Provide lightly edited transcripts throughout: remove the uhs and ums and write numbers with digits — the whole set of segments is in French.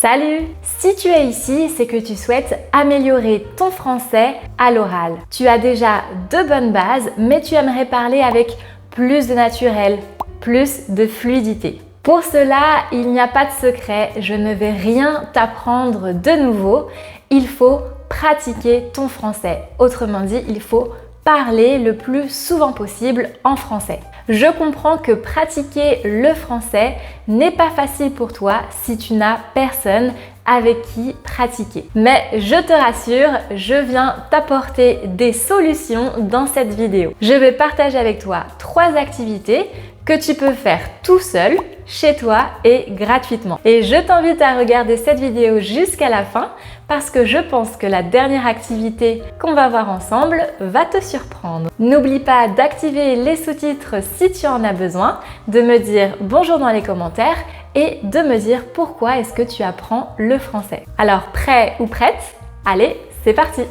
Salut! Si tu es ici, c'est que tu souhaites améliorer ton français à l'oral. Tu as déjà de bonnes bases, mais tu aimerais parler avec plus de naturel, plus de fluidité. Pour cela, il n'y a pas de secret, je ne vais rien t'apprendre de nouveau. Il faut pratiquer ton français. Autrement dit, il faut parler le plus souvent possible en français. Je comprends que pratiquer le français n'est pas facile pour toi si tu n'as personne avec qui pratiquer. Mais je te rassure, je viens t'apporter des solutions dans cette vidéo. Je vais partager avec toi 3 activités que tu peux faire tout seul, chez toi et gratuitement. Et je t'invite à regarder cette vidéo jusqu'à la fin parce que je pense que la dernière activité qu'on va voir ensemble va te surprendre. N'oublie pas d'activer les sous-titres si tu en as besoin, de me dire bonjour dans les commentaires et de me dire pourquoi est-ce que tu apprends le français. Alors, prêt ou prête? Allez, c'est parti!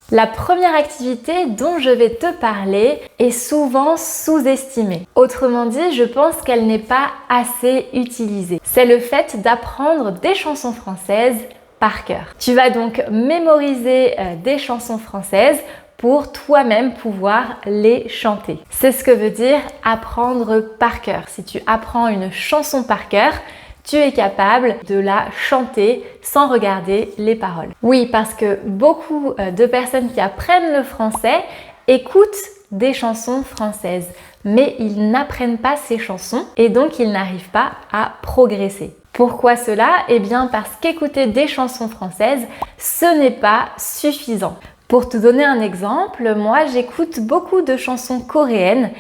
La première activité dont je vais te parler est souvent sous-estimée. Autrement dit, je pense qu'elle n'est pas assez utilisée. C'est le fait d'apprendre des chansons françaises par cœur. Tu vas donc mémoriser des chansons françaises pour toi-même pouvoir les chanter. C'est ce que veut dire apprendre par cœur. Si tu apprends une chanson par cœur, tu es capable de la chanter sans regarder les paroles. Oui, parce que beaucoup de personnes qui apprennent le français écoutent des chansons françaises, mais ils n'apprennent pas ces chansons et donc ils n'arrivent pas à progresser. Pourquoi cela? Eh bien parce qu'écouter des chansons françaises, ce n'est pas suffisant. Pour te donner un exemple, moi j'écoute beaucoup de chansons coréennes.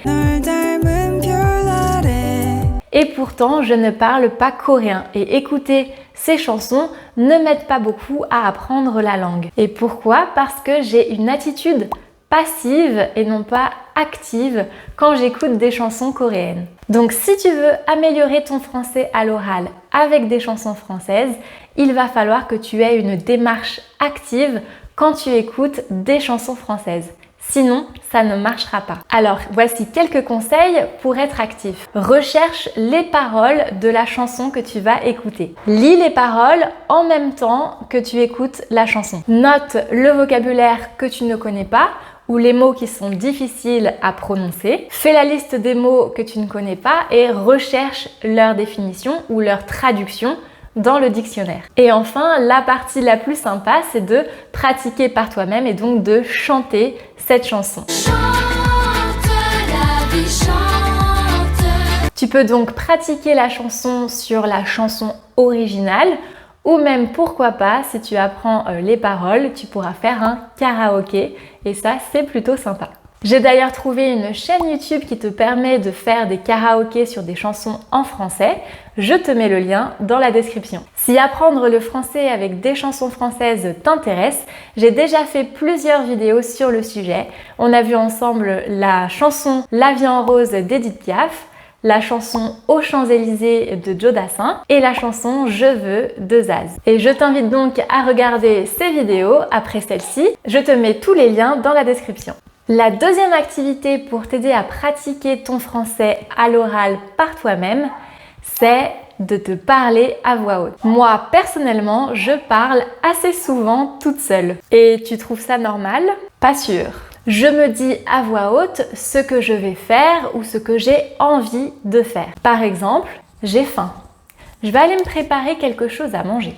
Et pourtant, je ne parle pas coréen et écouter ces chansons ne m'aide pas beaucoup à apprendre la langue. Et pourquoi? Parce que j'ai une attitude passive et non pas active quand j'écoute des chansons coréennes. Donc si tu veux améliorer ton français à l'oral avec des chansons françaises, il va falloir que tu aies une démarche active quand tu écoutes des chansons françaises. Sinon, ça ne marchera pas. Alors, voici quelques conseils pour être actif. Recherche les paroles de la chanson que tu vas écouter. Lis les paroles en même temps que tu écoutes la chanson. Note le vocabulaire que tu ne connais pas ou les mots qui sont difficiles à prononcer. Fais la liste des mots que tu ne connais pas et recherche leur définition ou leur traduction dans le dictionnaire. Et enfin, la partie la plus sympa, c'est de pratiquer par toi-même et donc de chanter cette chanson. Chante, la vie chante. Tu peux donc pratiquer la chanson sur la chanson originale ou même pourquoi pas, si tu apprends les paroles, tu pourras faire un karaoké et ça, c'est plutôt sympa. J'ai d'ailleurs trouvé une chaîne YouTube qui te permet de faire des karaokés sur des chansons en français. Je te mets le lien dans la description. Si apprendre le français avec des chansons françaises t'intéresse, j'ai déjà fait plusieurs vidéos sur le sujet. On a vu ensemble la chanson La vie en rose d'Edith Piaf, la chanson Aux Champs-Élysées de Joe Dassin et la chanson Je veux de Zaz. Et je t'invite donc à regarder ces vidéos après celle-ci. Je te mets tous les liens dans la description. La deuxième activité pour t'aider à pratiquer ton français à l'oral par toi-même, c'est de te parler à voix haute. Moi, personnellement, je parle assez souvent toute seule. Et tu trouves ça normal? Pas sûr. Je me dis à voix haute ce que je vais faire ou ce que j'ai envie de faire. Par exemple, j'ai faim. Je vais aller me préparer quelque chose à manger.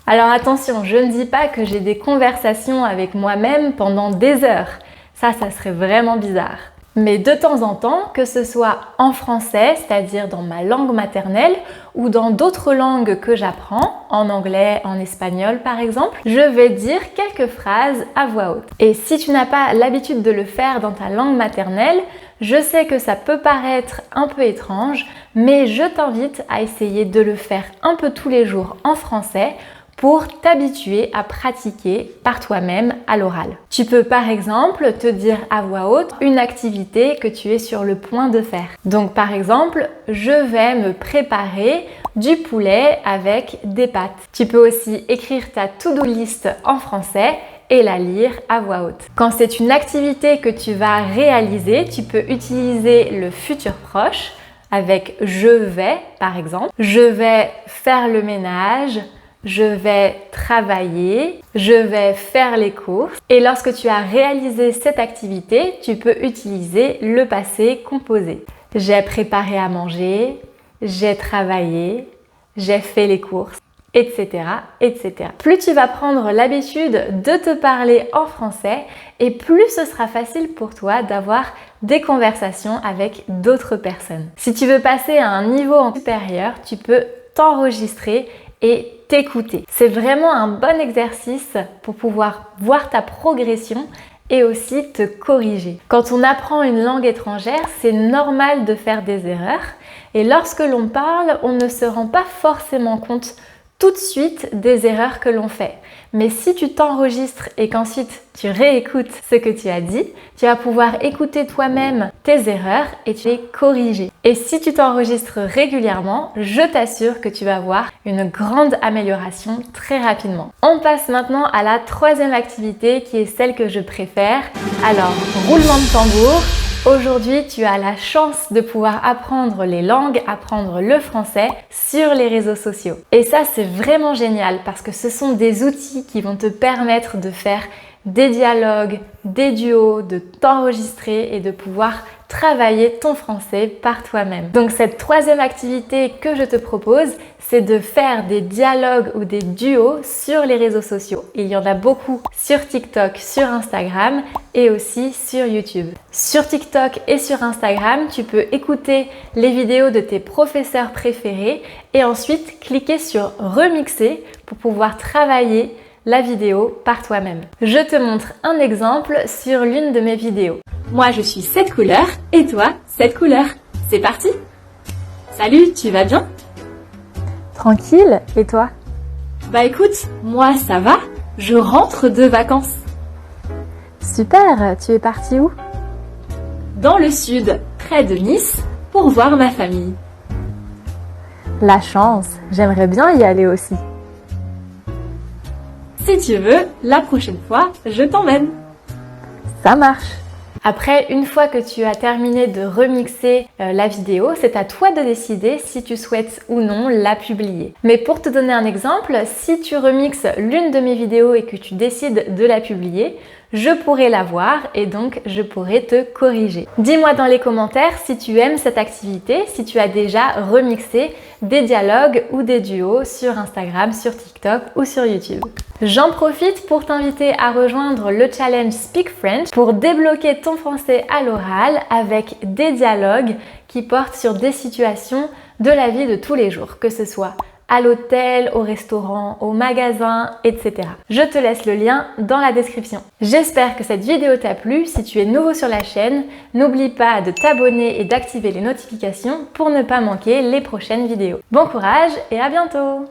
Alors attention, je ne dis pas que j'ai des conversations avec moi-même pendant des heures. Ça serait vraiment bizarre. Mais de temps en temps, que ce soit en français, c'est-à-dire dans ma langue maternelle, ou dans d'autres langues que j'apprends, en anglais, en espagnol par exemple, je vais dire quelques phrases à voix haute. Et si tu n'as pas l'habitude de le faire dans ta langue maternelle, je sais que ça peut paraître un peu étrange, mais je t'invite à essayer de le faire un peu tous les jours en français pour t'habituer à pratiquer par toi-même à l'oral. Tu peux par exemple te dire à voix haute une activité que tu es sur le point de faire. Donc par exemple, je vais me préparer du poulet avec des pâtes. Tu peux aussi écrire ta to-do list en français et la lire à voix haute. Quand c'est une activité que tu vas réaliser, tu peux utiliser le futur proche. avec je vais par exemple. Je vais faire le ménage, je vais travailler, je vais faire les courses. Et lorsque tu as réalisé cette activité, tu peux utiliser le passé composé. J'ai préparé à manger, j'ai travaillé, j'ai fait les courses, etc., etc. Plus tu vas prendre l'habitude de te parler en français et plus ce sera facile pour toi d'avoir des conversations avec d'autres personnes. Si tu veux passer à un niveau supérieur, tu peux t'enregistrer et t'écouter. C'est vraiment un bon exercice pour pouvoir voir ta progression et aussi te corriger. Quand on apprend une langue étrangère, c'est normal de faire des erreurs et lorsque l'on parle, on ne se rend pas forcément compte tout de suite des erreurs que l'on fait. Mais si tu t'enregistres et qu'ensuite tu réécoutes ce que tu as dit, tu vas pouvoir écouter toi-même tes erreurs et tu les corriger. Et si tu t'enregistres régulièrement, je t'assure que tu vas voir une grande amélioration très rapidement. On passe maintenant à la troisième activité qui est celle que je préfère. Alors, roulement de tambour. Aujourd'hui, tu as la chance de pouvoir apprendre les langues, apprendre le français sur les réseaux sociaux. Et ça, c'est vraiment génial parce que ce sont des outils qui vont te permettre de faire des dialogues, des duos, de t'enregistrer et de pouvoir travailler ton français par toi-même. Donc cette troisième activité que je te propose, c'est de faire des dialogues ou des duos sur les réseaux sociaux. Il y en a beaucoup sur TikTok, sur Instagram et aussi sur YouTube. Sur TikTok et sur Instagram, tu peux écouter les vidéos de tes professeurs préférés et ensuite cliquer sur remixer pour pouvoir travailler la vidéo par toi-même. Je te montre un exemple sur l'une de mes vidéos. Moi, je suis cette couleur et toi, cette couleur. C'est parti! Salut, tu vas bien? Tranquille, et toi? Bah écoute, moi ça va, je rentre de vacances. Super, tu es parti où? Dans le sud, près de Nice, pour voir ma famille. La chance, j'aimerais bien y aller aussi. Si tu veux, la prochaine fois, je t'emmène. Ça marche. Après, une fois que tu as terminé de remixer la vidéo, c'est à toi de décider si tu souhaites ou non la publier. Mais pour te donner un exemple, si tu remixes l'une de mes vidéos et que tu décides de la publier, je pourrai la voir et donc je pourrai te corriger. Dis-moi dans les commentaires si tu aimes cette activité, si tu as déjà remixé des dialogues ou des duos sur Instagram, sur TikTok ou sur YouTube. J'en profite pour t'inviter à rejoindre le challenge Speak French pour débloquer ton français à l'oral avec des dialogues qui portent sur des situations de la vie de tous les jours, que ce soit à l'hôtel, au restaurant, au magasin, etc. Je te laisse le lien dans la description. J'espère que cette vidéo t'a plu. Si tu es nouveau sur la chaîne, n'oublie pas de t'abonner et d'activer les notifications pour ne pas manquer les prochaines vidéos. Bon courage et à bientôt!